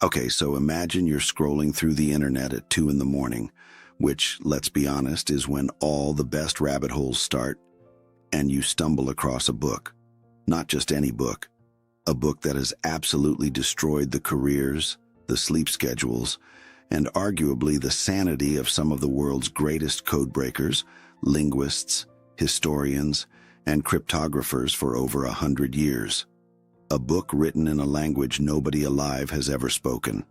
Okay, so imagine you're scrolling through the internet at 2 in the morning, which, let's be honest, is when all the best rabbit holes start, and you stumble across a book. Not just any book, a book that has absolutely destroyed the careers, the sleep schedules, and arguably the sanity of some of the world's greatest codebreakers, linguists, historians, and cryptographers for over 100 years. A book written in a language nobody alive has ever spoken,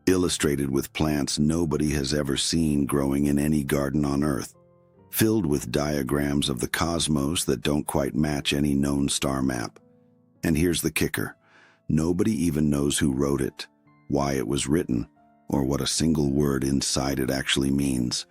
illustrated with plants nobody has ever seen growing in any garden on Earth, filled with diagrams of the cosmos that don't quite match any known star map. And here's the kicker: nobody even knows who wrote it, why it was written, or what a single word inside it actually means.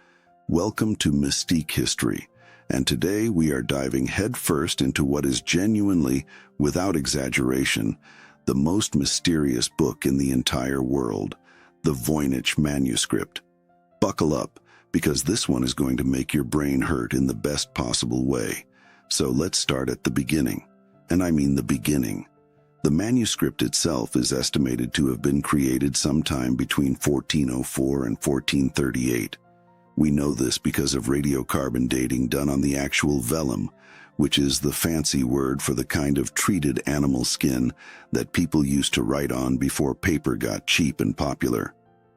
Welcome to Mystique History, and today we are diving headfirst into what is genuinely, without exaggeration, the most mysterious book in the entire world, the Voynich Manuscript. Buckle up, because this one is going to make your brain hurt in the best possible way. So let's start at the beginning, and I mean the beginning. The manuscript itself is estimated to have been created sometime between 1404 and 1438. We know this because of radiocarbon dating done on the actual vellum, which is the fancy word for the kind of treated animal skin that people used to write on before paper got cheap and popular.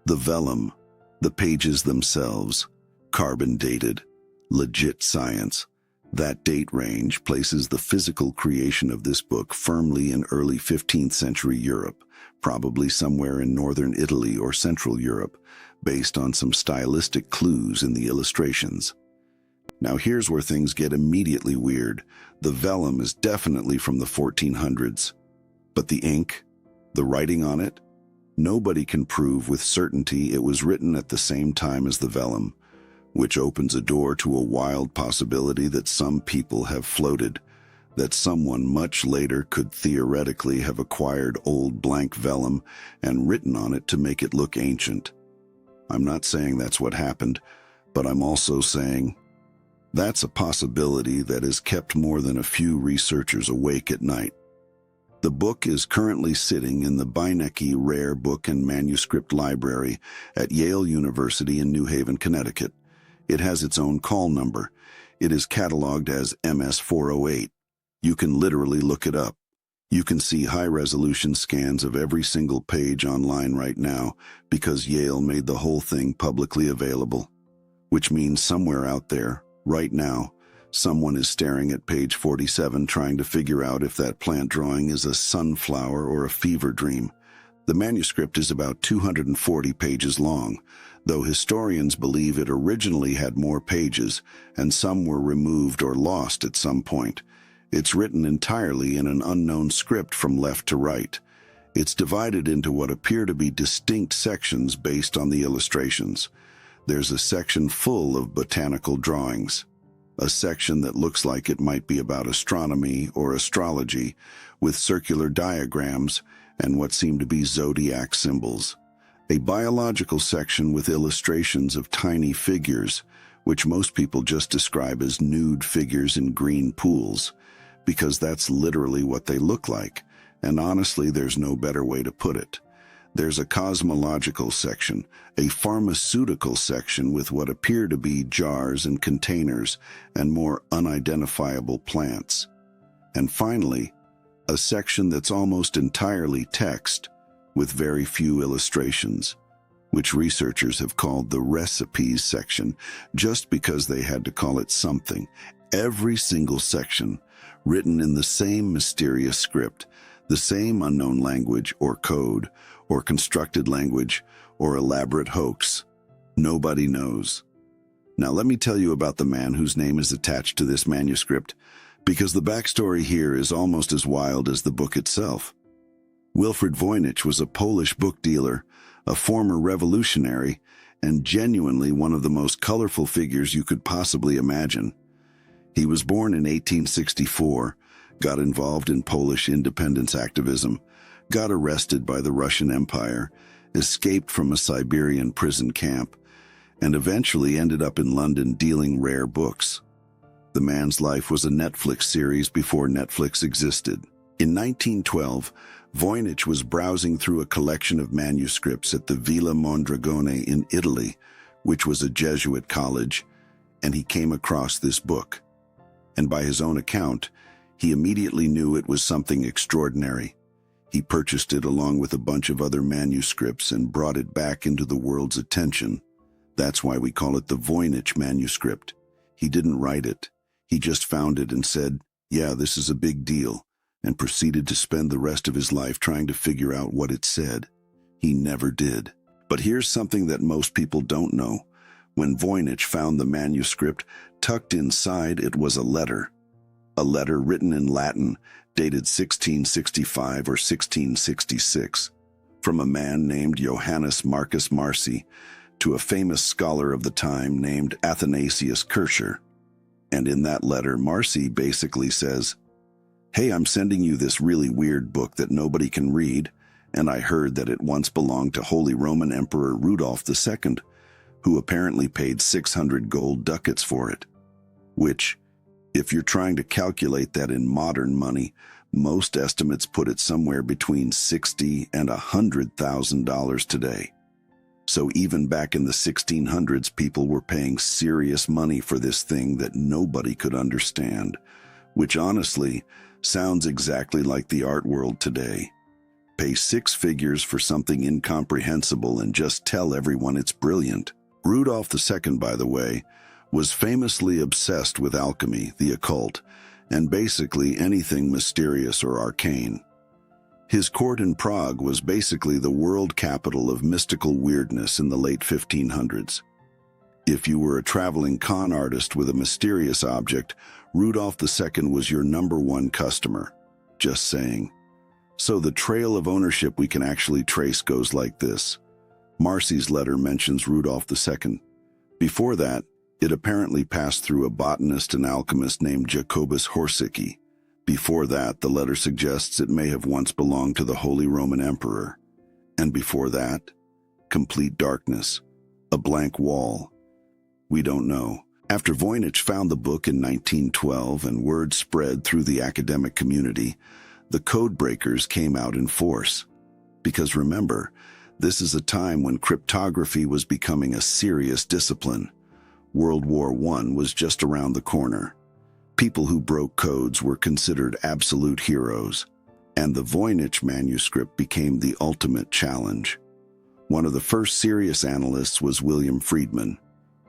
The vellum, the pages themselves, carbon dated, legit science. That date range places the physical creation of this book firmly in early 15th century Europe, probably somewhere in northern Italy or Central Europe, based on some stylistic clues in the illustrations. Now here's where things get immediately weird. The vellum is definitely from the 1400s, but the ink, the writing on it, nobody can prove with certainty it was written at the same time as the vellum, which opens a door to a wild possibility that some people have floated, that someone much later could theoretically have acquired old blank vellum and written on it to make it look ancient. I'm not saying that's what happened, but I'm also saying that's a possibility that has kept more than a few researchers awake at night. The book is currently sitting in the Beinecke Rare Book and Manuscript Library at Yale University in New Haven, Connecticut. It has its own call number. It is cataloged as MS-408. You can literally look it up. You can see high-resolution scans of every single page online right now because Yale made the whole thing publicly available, which means somewhere out there, right now, someone is staring at page 47 trying to figure out if that plant drawing is a sunflower or a fever dream. The manuscript is about 240 pages long, though historians believe it originally had more pages and some were removed or lost at some point. It's written entirely in an unknown script from left to right. It's divided into what appear to be distinct sections based on the illustrations. There's a section full of botanical drawings, a section that looks like it might be about astronomy or astrology, with circular diagrams and what seem to be zodiac symbols, a biological section with illustrations of tiny figures, which most people just describe as nude figures in green pools, because that's literally what they look like, and honestly, there's no better way to put it. There's a cosmological section, a pharmaceutical section with what appear to be jars and containers and more unidentifiable plants. And finally, a section that's almost entirely text, with very few illustrations, which researchers have called the recipes section, just because they had to call it something. Every single section, written in the same mysterious script, the same unknown language or code, or constructed language, or elaborate hoax. Nobody knows. Now let me tell you about the man whose name is attached to this manuscript, because the backstory here is almost as wild as the book itself. Wilfred Voynich was a Polish book dealer, a former revolutionary, and genuinely one of the most colorful figures you could possibly imagine. He was born in 1864, got involved in Polish independence activism, got arrested by the Russian Empire, escaped from a Siberian prison camp, and eventually ended up in London dealing rare books. The man's life was a Netflix series before Netflix existed. In 1912, Voynich was browsing through a collection of manuscripts at the Villa Mondragone in Italy, which was a Jesuit college, and he came across this book. And by his own account, he immediately knew it was something extraordinary. He purchased it along with a bunch of other manuscripts and brought it back into the world's attention. That's why we call it the Voynich Manuscript. He didn't write it. He just found it and said, "Yeah, this is a big deal," and proceeded to spend the rest of his life trying to figure out what it said. He never did. But here's something that most people don't know. When Voynich found the manuscript, tucked inside it was a letter written in Latin, dated 1665 or 1666, from a man named Johannes Marcus Marci to a famous scholar of the time named Athanasius Kircher. And in that letter, Marci basically says, "Hey, I'm sending you this really weird book that nobody can read, and I heard that it once belonged to Holy Roman Emperor Rudolph II, who apparently paid 600 gold ducats for it." Which, if you're trying to calculate that in modern money, most estimates put it somewhere between $60,000 and $100,000 today. So even back in the 1600s, people were paying serious money for this thing that nobody could understand, which honestly sounds exactly like the art world today. Pay six figures for something incomprehensible and just tell everyone it's brilliant. Rudolph II, by the way, was famously obsessed with alchemy, the occult, and basically anything mysterious or arcane. His court in Prague was basically the world capital of mystical weirdness in the late 1500s. If you were a traveling con artist with a mysterious object, Rudolph II was your #1 customer. Just saying. So the trail of ownership we can actually trace goes like this. Marci's letter mentions Rudolph II. Before that, it apparently passed through a botanist and alchemist named Jacobus Horsicki. Before that, the letter suggests it may have once belonged to the Holy Roman Emperor. And before that, complete darkness, a blank wall. We don't know. After Voynich found the book in 1912 and word spread through the academic community, the code breakers came out in force. Because remember, this is a time when cryptography was becoming a serious discipline. World War I was just around the corner. People who broke codes were considered absolute heroes, and the Voynich manuscript became the ultimate challenge. One of the first serious analysts was William Friedman,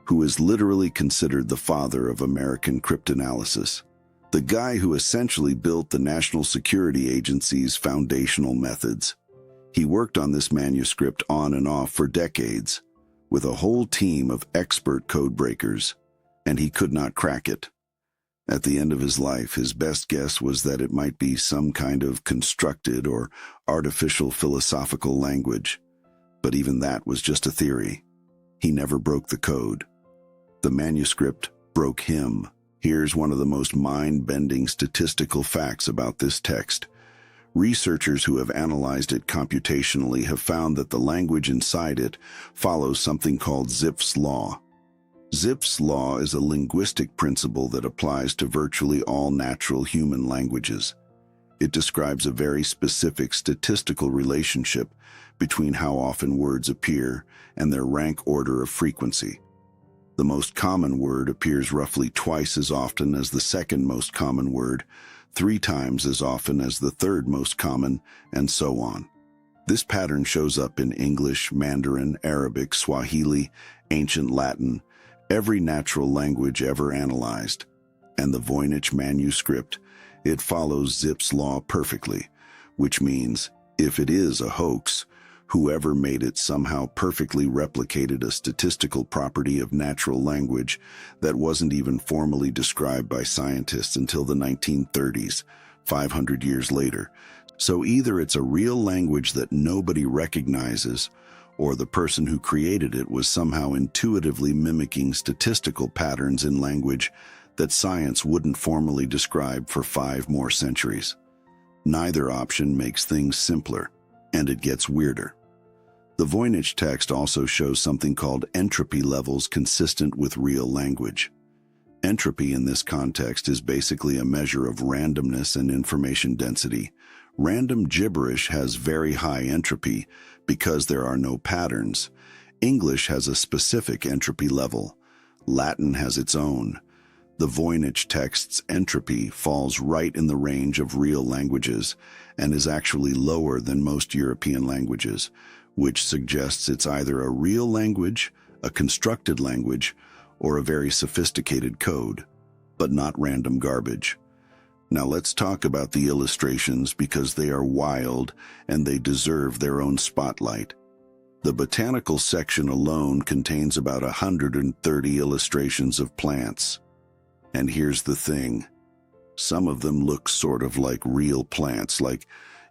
who is literally considered the father of American cryptanalysis, the guy who essentially built the National Security Agency's foundational methods. He worked on this manuscript on and off for decades, with a whole team of expert code breakers, and he could not crack it. At the end of his life, his best guess was that it might be some kind of constructed or artificial philosophical language, but even that was just a theory. He never broke the code. The manuscript broke him. Here's one of the most mind-bending statistical facts about this text. Researchers who have analyzed it computationally have found that the language inside it follows something called Zipf's law. Zipf's law is a linguistic principle that applies to virtually all natural human languages. It describes a very specific statistical relationship between how often words appear and their rank order of frequency. The most common word appears roughly twice as often as the second most common word, 3 times as often as the third most common, and so on. This pattern shows up in English, Mandarin, Arabic, Swahili, Ancient Latin, every natural language ever analyzed. And the Voynich manuscript, it follows Zipf's law perfectly, which means, if it is a hoax, whoever made it somehow perfectly replicated a statistical property of natural language that wasn't even formally described by scientists until the 1930s, 500 years later. So either it's a real language that nobody recognizes, or the person who created it was somehow intuitively mimicking statistical patterns in language that science wouldn't formally describe for 5 more centuries. Neither option makes things simpler, and it gets weirder. The Voynich text also shows something called entropy levels consistent with real language. Entropy in this context is basically a measure of randomness and information density. Random gibberish has very high entropy because there are no patterns. English has a specific entropy level. Latin has its own. The Voynich text's entropy falls right in the range of real languages and is actually lower than most European languages, which suggests it's either a real language, a constructed language, or a very sophisticated code, but not random garbage. Now let's talk about the illustrations because they are wild and they deserve their own spotlight. The botanical section alone contains about 130 illustrations of plants. And here's the thing. Some of them look sort of like real plants, like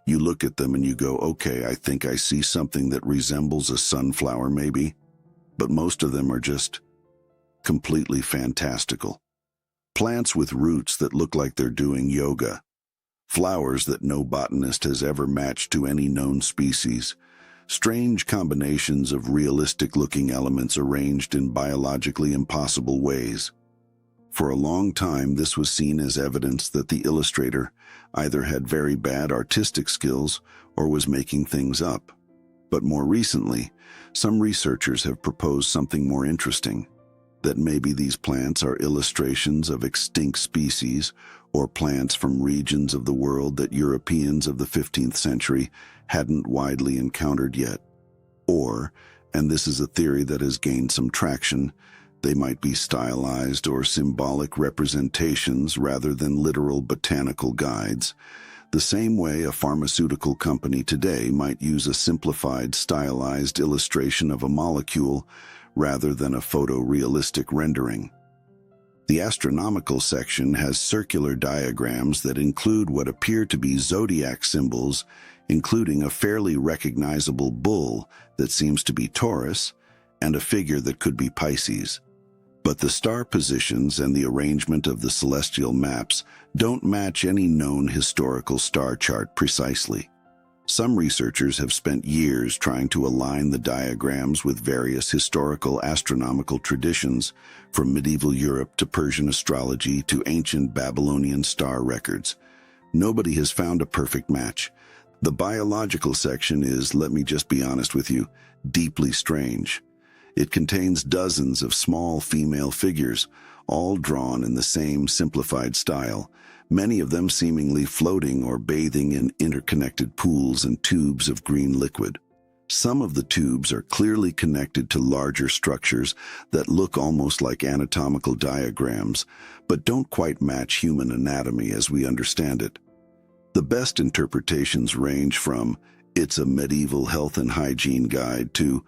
you look at them and you go, okay, I think I see something that resembles a sunflower maybe. But most of them are just completely fantastical. Plants with roots that look like they're doing yoga. Flowers that no botanist has ever matched to any known species. Strange combinations of realistic-looking elements arranged in biologically impossible ways. For a long time, this was seen as evidence that the illustrator either had very bad artistic skills or was making things up. But more recently, some researchers have proposed something more interesting, that maybe these plants are illustrations of extinct species or plants from regions of the world that Europeans of the 15th century hadn't widely encountered yet. Or, and this is a theory that has gained some traction, they might be stylized or symbolic representations rather than literal botanical guides, the same way a pharmaceutical company today might use a simplified, stylized illustration of a molecule rather than a photorealistic rendering. The astronomical section has circular diagrams that include what appear to be zodiac symbols, including a fairly recognizable bull that seems to be Taurus and a figure that could be Pisces. But the star positions and the arrangement of the celestial maps don't match any known historical star chart precisely. Some researchers have spent years trying to align the diagrams with various historical astronomical traditions, from medieval Europe to Persian astrology to ancient Babylonian star records. Nobody has found a perfect match. The biological section is, let me just be honest with you, deeply strange. It contains dozens of small female figures, all drawn in the same simplified style, many of them seemingly floating or bathing in interconnected pools and tubes of green liquid. Some of the tubes are clearly connected to larger structures that look almost like anatomical diagrams, but don't quite match human anatomy as we understand it. The best interpretations range from, it's a medieval health and hygiene guide, to,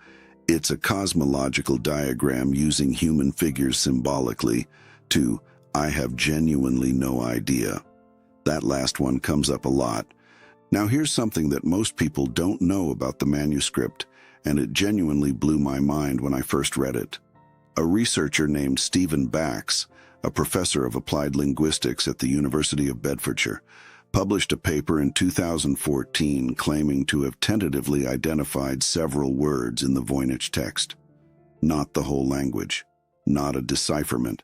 it's a cosmological diagram using human figures symbolically, to, I have genuinely no idea. That last one comes up a lot. Now here's something that most people don't know about the manuscript, and it genuinely blew my mind when I first read it. A researcher named Stephen Bax, a professor of applied linguistics at the University of Bedfordshire, published a paper in 2014 claiming to have tentatively identified several words in the Voynich text. Not the whole language, not a decipherment,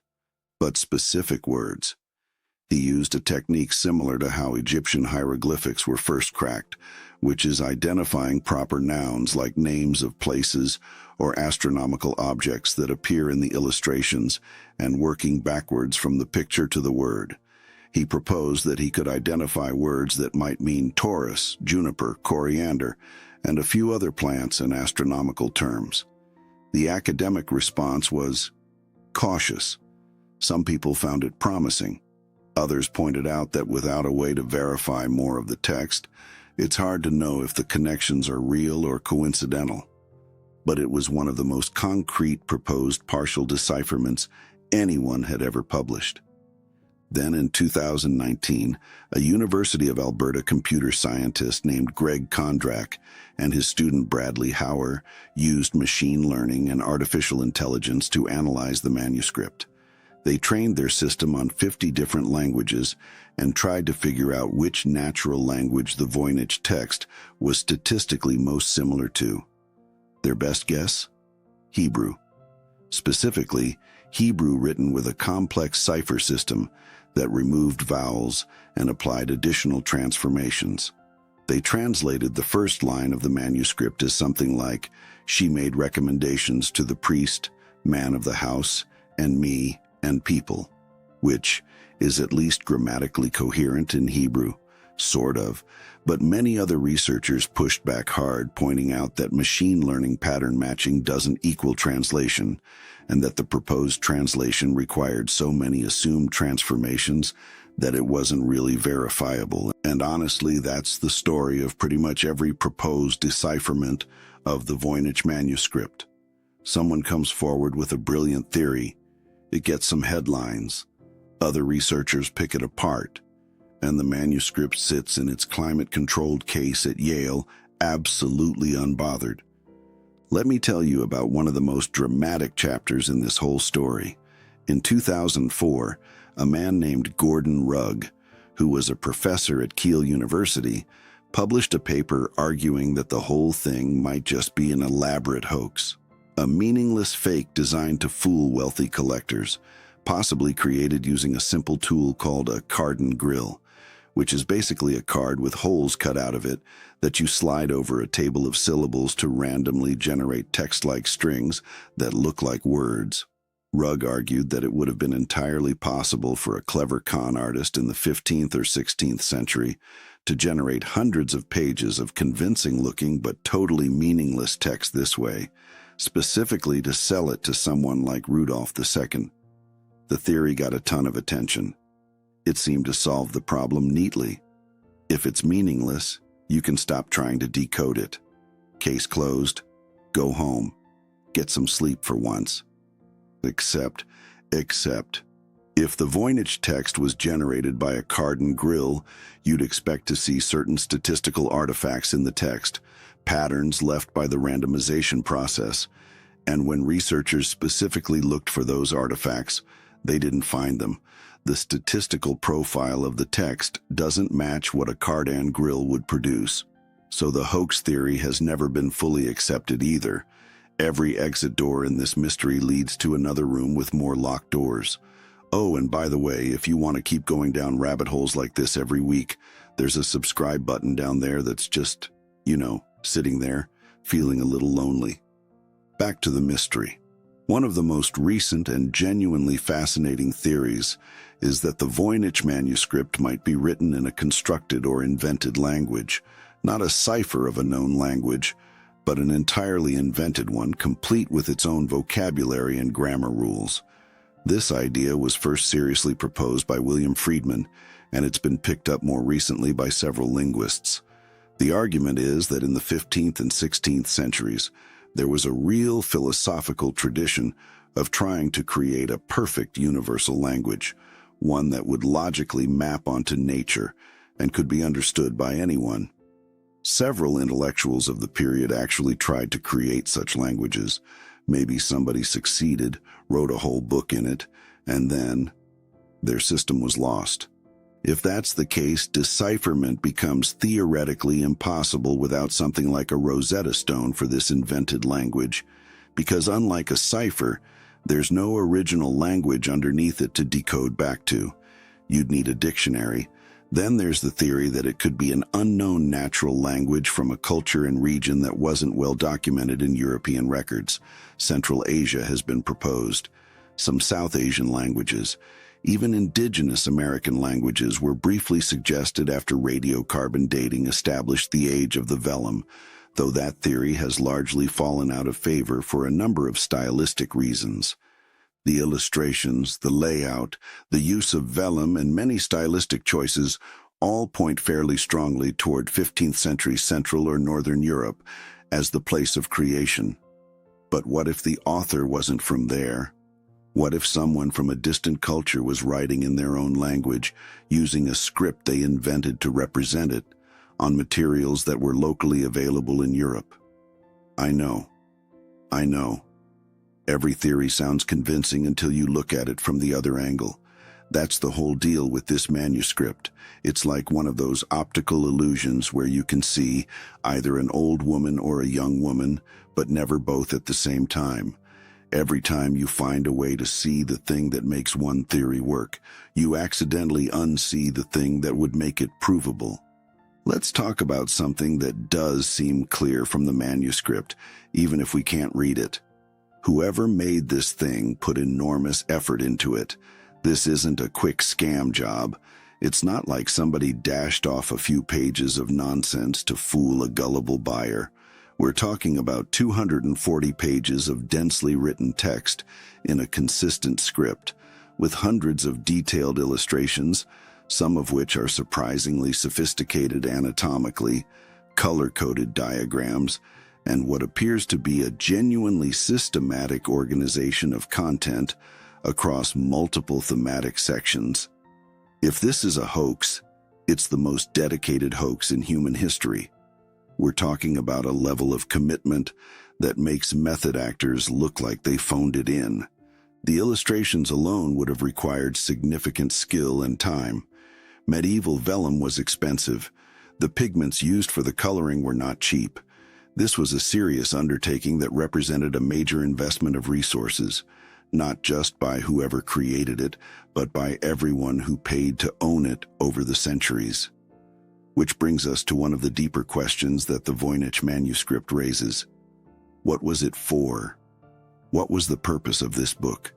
but specific words. He used a technique similar to how Egyptian hieroglyphics were first cracked, which is identifying proper nouns like names of places or astronomical objects that appear in the illustrations and working backwards from the picture to the word. He proposed that he could identify words that might mean Taurus, juniper, coriander, and a few other plants in astronomical terms. The academic response was cautious. Some people found it promising. Others pointed out that without a way to verify more of the text, it's hard to know if the connections are real or coincidental. But it was one of the most concrete proposed partial decipherments anyone had ever published. Then in 2019, a University of Alberta computer scientist named Greg Kondrak and his student Bradley Hauer used machine learning and artificial intelligence to analyze the manuscript. They trained their system on 50 different languages and tried to figure out which natural language the Voynich text was statistically most similar to. Their best guess? Hebrew. Specifically, Hebrew written with a complex cipher system that removed vowels and applied additional transformations. They translated the first line of the manuscript as something like, "She made recommendations to the priest, man of the house, and me, and people," which is at least grammatically coherent in Hebrew, sort of, but many other researchers pushed back hard, pointing out that machine learning pattern matching doesn't equal translation, and that the proposed translation required so many assumed transformations that it wasn't really verifiable. And honestly, that's the story of pretty much every proposed decipherment of the Voynich Manuscript. Someone comes forward with a brilliant theory, it gets some headlines, other researchers pick it apart, and the manuscript sits in its climate-controlled case at Yale, absolutely unbothered. Let me tell you about one of the most dramatic chapters in this whole story. In 2004, a man named Gordon Rugg, who was a professor at Keele University, published a paper arguing that the whole thing might just be an elaborate hoax, a meaningless fake designed to fool wealthy collectors, possibly created using a simple tool called a card and grill, which is basically a card with holes cut out of it that you slide over a table of syllables to randomly generate text-like strings that look like words. Rugg argued that it would have been entirely possible for a clever con artist in the 15th or 16th century to generate hundreds of pages of convincing-looking but totally meaningless text this way, specifically to sell it to someone like Rudolph II. The theory got a ton of attention. It seemed to solve the problem neatly. If it's meaningless, you can stop trying to decode it. Case closed. Go home. Get some sleep for once. Except, if the Voynich text was generated by a card and grill, you'd expect to see certain statistical artifacts in the text, patterns left by the randomization process, and when researchers specifically looked for those artifacts, they didn't find them. The statistical profile of the text doesn't match what a card and grill would produce. So the hoax theory has never been fully accepted either. Every exit door in this mystery leads to another room with more locked doors. Oh, and by the way, if you want to keep going down rabbit holes like this every week, there's a subscribe button down there that's just, sitting there, feeling a little lonely. Back to the mystery. One of the most recent and genuinely fascinating theories is that the Voynich manuscript might be written in a constructed or invented language, not a cipher of a known language, but an entirely invented one, complete with its own vocabulary and grammar rules. This idea was first seriously proposed by William Friedman, and it's been picked up more recently by several linguists. The argument is that in the 15th and 16th centuries, there was a real philosophical tradition of trying to create a perfect universal language, one that would logically map onto nature and could be understood by anyone. Several intellectuals of the period actually tried to create such languages. Maybe somebody succeeded, wrote a whole book in it, and then their system was lost. If that's the case, decipherment becomes theoretically impossible without something like a Rosetta Stone for this invented language, because unlike a cipher, there's no original language underneath it to decode back to. You'd need a dictionary. Then there's the theory that it could be an unknown natural language from a culture and region that wasn't well documented in European records. Central Asia has been proposed. Some South Asian languages, even indigenous American languages, were briefly suggested after radiocarbon dating established the age of the vellum, though that theory has largely fallen out of favor for a number of stylistic reasons. The illustrations, the layout, the use of vellum, and many stylistic choices all point fairly strongly toward 15th century Central or Northern Europe as the place of creation. But what if the author wasn't from there? What if someone from a distant culture was writing in their own language, using a script they invented to represent it, on materials that were locally available in Europe? I know. Every theory sounds convincing until you look at it from the other angle. That's the whole deal with this manuscript. It's like one of those optical illusions where you can see either an old woman or a young woman, but never both at the same time. Every time you find a way to see the thing that makes one theory work, you accidentally unsee the thing that would make it provable. Let's talk about something that does seem clear from the manuscript, even if we can't read it. Whoever made this thing put enormous effort into it. This isn't a quick scam job. It's not like somebody dashed off a few pages of nonsense to fool a gullible buyer. We're talking about 240 pages of densely written text in a consistent script, with hundreds of detailed illustrations, some of which are surprisingly sophisticated anatomically, color-coded diagrams, and what appears to be a genuinely systematic organization of content across multiple thematic sections. If this is a hoax, it's the most dedicated hoax in human history. We're talking about a level of commitment that makes method actors look like they phoned it in. The illustrations alone would have required significant skill and time. Medieval vellum was expensive. The pigments used for the coloring were not cheap. This was a serious undertaking that represented a major investment of resources, not just by whoever created it, but by everyone who paid to own it over the centuries. Which brings us to one of the deeper questions that the Voynich Manuscript raises. What was it for? What was the purpose of this book?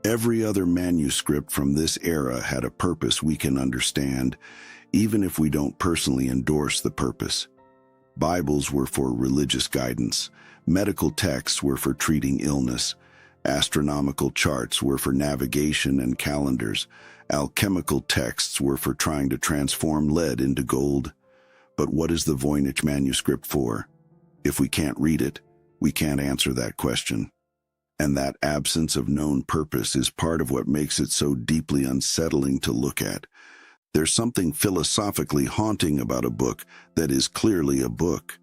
Every other manuscript from this era had a purpose we can understand, even if we don't personally endorse the purpose. Bibles were for religious guidance, medical texts were for treating illness, astronomical charts were for navigation and calendars, alchemical texts were for trying to transform lead into gold. But what is the Voynich Manuscript for? If we can't read it, we can't answer that question. And that absence of known purpose is part of what makes it so deeply unsettling to look at. There's something philosophically haunting about a book that is clearly a book.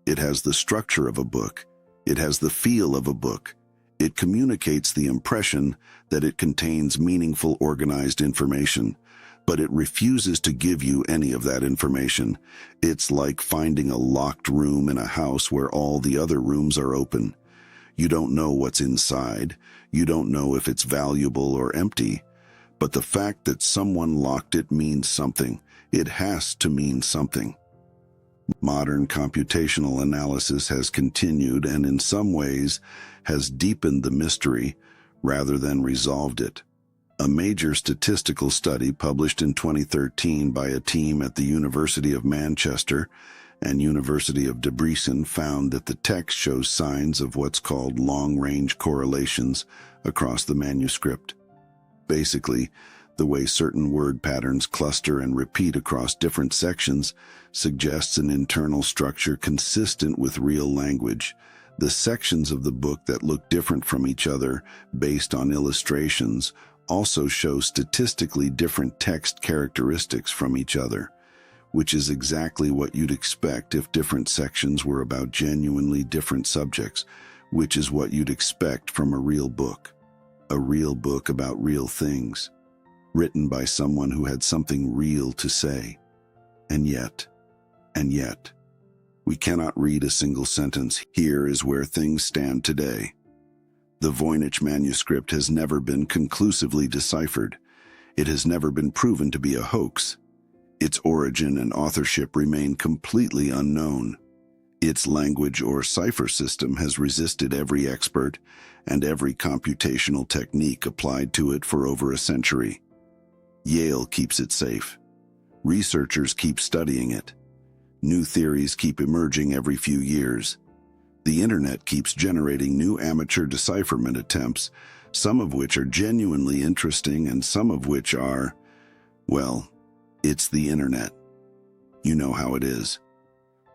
It has the structure of a book. It has the feel of a book. It communicates the impression that it contains meaningful, organized information, but it refuses to give you any of that information. It's like finding a locked room in a house where all the other rooms are open. You don't know what's inside. You don't know if it's valuable or empty. But the fact that someone locked it means something. It has to mean something. Modern computational analysis has continued and in some ways has deepened the mystery rather than resolved it. A major statistical study published in 2013 by a team at the University of Manchester and University of Debrecen found that the text shows signs of what's called long-range correlations across the manuscript. Basically, the way certain word patterns cluster and repeat across different sections suggests an internal structure consistent with real language. The sections of the book that look different from each other based on illustrations also show statistically different text characteristics from each other, which is exactly what you'd expect if different sections were about genuinely different subjects, which is what you'd expect from a real book about real things, written by someone who had something real to say. And yet, we cannot read a single sentence. Here is where things stand today. The Voynich Manuscript has never been conclusively deciphered. It has never been proven to be a hoax. Its origin and authorship remain completely unknown. Its language or cipher system has resisted every expert and every computational technique applied to it for over a century. Yale keeps it safe. Researchers keep studying it. New theories keep emerging every few years. The internet keeps generating new amateur decipherment attempts, some of which are genuinely interesting and some of which are, well, it's the internet. You know how it is.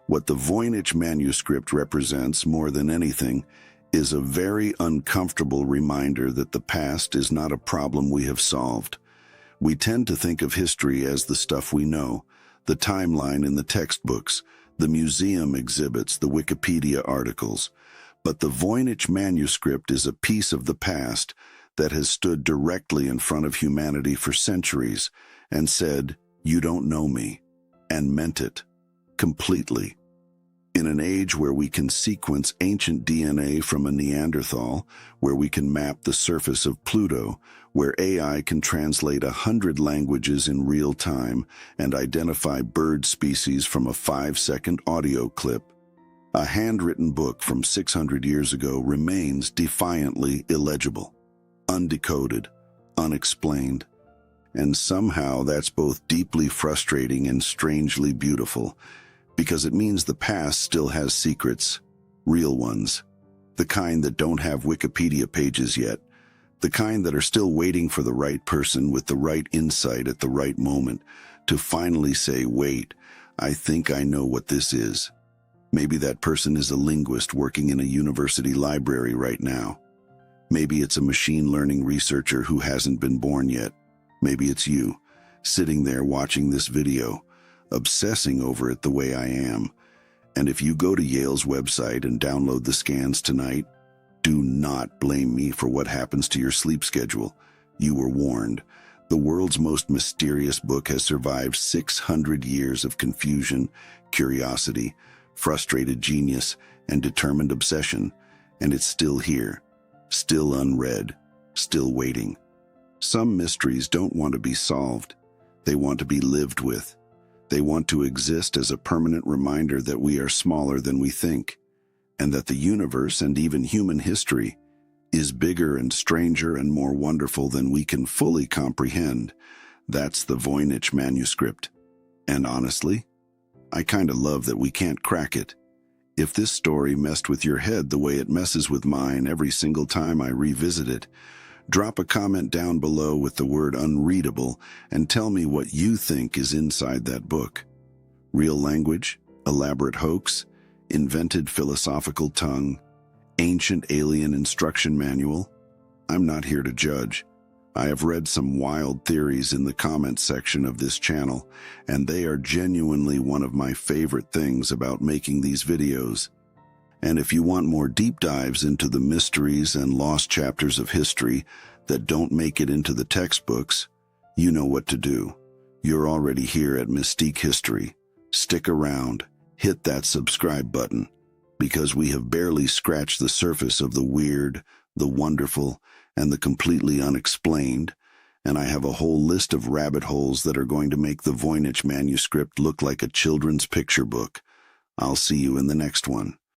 What the Voynich Manuscript represents more than anything is a very uncomfortable reminder that the past is not a problem we have solved. We tend to think of history as the stuff we know, the timeline in the textbooks, the museum exhibits, the Wikipedia articles. But the Voynich Manuscript is a piece of the past that has stood directly in front of humanity for centuries and said, "You don't know me," and meant it completely. In an age where we can sequence ancient DNA from a Neanderthal, where we can map the surface of Pluto, where AI can translate 100 languages in real time and identify bird species from a 5-second audio clip, a handwritten book from 600 years ago remains defiantly illegible, undecoded, unexplained. And somehow that's both deeply frustrating and strangely beautiful, because it means the past still has secrets, real ones, the kind that don't have Wikipedia pages yet, the kind that are still waiting for the right person with the right insight at the right moment to finally say, wait, I think I know what this is. Maybe that person is a linguist working in a university library right now. Maybe it's a machine learning researcher who hasn't been born yet. Maybe it's you, sitting there watching this video, obsessing over it the way I am. And if you go to Yale's website and download the scans tonight, do not blame me for what happens to your sleep schedule. You were warned. The world's most mysterious book has survived 600 years of confusion, curiosity, frustrated genius, and determined obsession, and it's still here, still unread, still waiting. Some mysteries don't want to be solved. They want to be lived with. They want to exist as a permanent reminder that we are smaller than we think, and that the universe and even human history is bigger and stranger and more wonderful than we can fully comprehend. That's the Voynich Manuscript. And honestly, I kind of love that we can't crack it. If this story messed with your head the way it messes with mine every single time I revisit it, drop a comment down below with the word unreadable and tell me what you think is inside that book. Real language, elaborate hoax, invented philosophical tongue, ancient alien instruction manual? I'm not here to judge. I have read some wild theories in the comments section of this channel, and they are genuinely one of my favorite things about making these videos. And if you want more deep dives into the mysteries and lost chapters of history that don't make it into the textbooks, you know what to do. You're already here at Mystique History. Stick around, hit that subscribe button, because we have barely scratched the surface of the weird, the wonderful, and the completely unexplained, and I have a whole list of rabbit holes that are going to make the Voynich Manuscript look like a children's picture book. I'll see you in the next one.